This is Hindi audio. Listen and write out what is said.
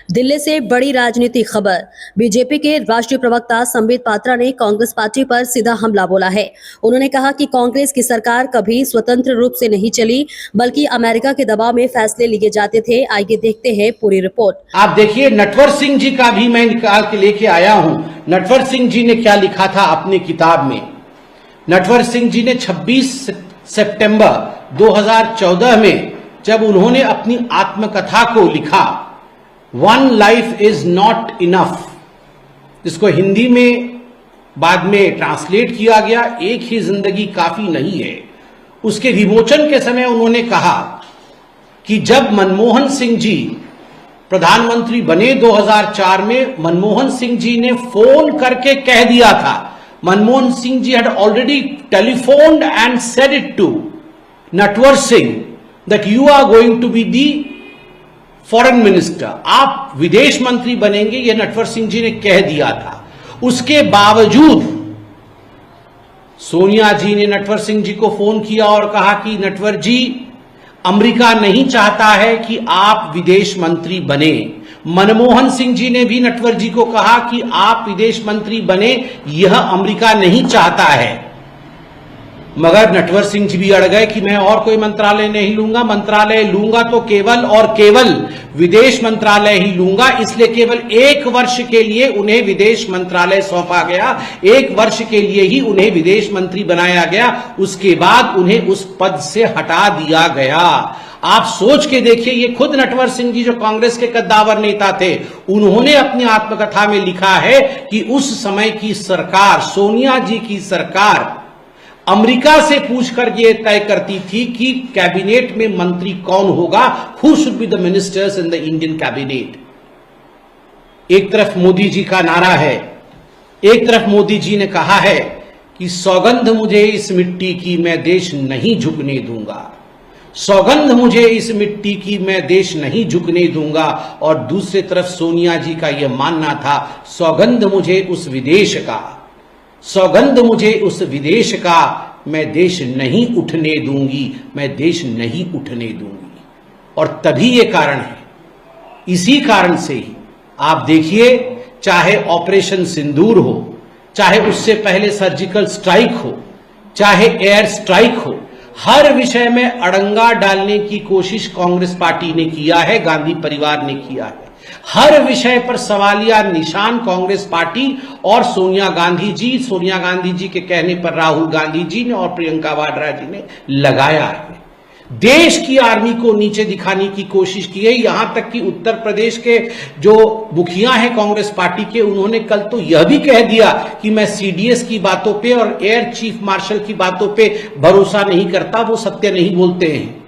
दिल्ली से बड़ी राजनीतिक खबर। बीजेपी के राष्ट्रीय प्रवक्ता संबित पात्रा ने कांग्रेस पार्टी पर सीधा हमला बोला है। उन्होंने कहा कि कांग्रेस की सरकार कभी स्वतंत्र रूप से नहीं चली, बल्कि अमेरिका के दबाव में फैसले लिए जाते थे। आइए देखते हैं पूरी रिपोर्ट। आप देखिए, नटवर सिंह जी का भी मैं निकाल के लेके आया हूं। नटवर सिंह जी ने क्या लिखा था अपनी किताब में। नटवर सिंह जी ने 26 सितंबर 2014 में जब उन्होंने अपनी आत्मकथा को लिखा, one life is not enough, जिसको हिंदी में बाद में ट्रांसलेट किया गया, एक ही जिंदगी काफी नहीं है। उसके विमोचन के समय उन्होंने कहा कि जब मनमोहन सिंह जी प्रधानमंत्री बने 2004 में, मनमोहन सिंह जी ने फोन करके कह दिया था, Manmohan Singh ji had already telephoned and said it to Natwar Singh that you are going to be the foreign minister, आप विदेश मंत्री बनेंगे, यह नटवर सिंह जी ने कह दिया था। उसके बावजूद सोनिया जी ने नटवर सिंह जी को फोन किया और कहा कि नटवर जी, अमेरिका नहीं चाहता है कि आप विदेश मंत्री बने। मनमोहन सिंह जी ने भी नटवर जी को कहा कि आप विदेश मंत्री बने, यह अमेरिका नहीं चाहता है। मगर नटवर सिंह जी भी अड़ गए कि मैं और कोई मंत्रालय नहीं लूंगा, मंत्रालय लूंगा तो केवल और केवल विदेश मंत्रालय ही लूंगा। इसलिए केवल 1 वर्ष के लिए उन्हें विदेश मंत्रालय सौंपा गया, 1 वर्ष के लिए ही उन्हें विदेश मंत्री बनाया गया। उसके बाद उन्हें उस पद से हटा दिया गया। आप सोच के देखिए, ये खुद नटवर सिंह जी जो कांग्रेस के कद्दावर नेता थे, उन्होंने अपनी आत्मकथा में लिखा है कि उस समय की सरकार, सोनिया जी की सरकार, अमेरिका से पूछकर यह तय करती थी कि कैबिनेट में मंत्री कौन होगा, who should be the ministers in the Indian cabinet. एक तरफ मोदी जी का नारा है, एक तरफ मोदी जी ने कहा है कि सौगंध मुझे इस मिट्टी की, मैं देश नहीं झुकने दूंगा, सौगंध मुझे इस मिट्टी की, मैं देश नहीं झुकने दूंगा। और दूसरी तरफ सोनिया जी का यह मानना था, सौगंध मुझे उस विदेश का, सौगंध मुझे उस विदेश का, मैं देश नहीं उठने दूंगी, मैं देश नहीं उठने दूंगी। और तभी ये कारण है, इसी कारण से ही आप देखिए, चाहे ऑपरेशन सिंदूर हो, चाहे उससे पहले सर्जिकल स्ट्राइक हो, चाहे एयर स्ट्राइक हो, हर विषय में अड़ंगा डालने की कोशिश कांग्रेस पार्टी ने किया है, गांधी परिवार ने किया है। हर विषय पर सवालिया निशान कांग्रेस पार्टी और सोनिया गांधी जी के कहने पर राहुल गांधी जी ने और प्रियंका वाड्रा जी ने लगाया है। देश की आर्मी को नीचे दिखाने की कोशिश की है। यहां तक कि उत्तर प्रदेश के जो मुखिया हैं कांग्रेस पार्टी के, उन्होंने कल तो यह भी कह दिया कि मैं सीडीएस की बातों पे और एयर चीफ मार्शल की बातों पे भरोसा नहीं करता, वो सत्य नहीं बोलते हैं।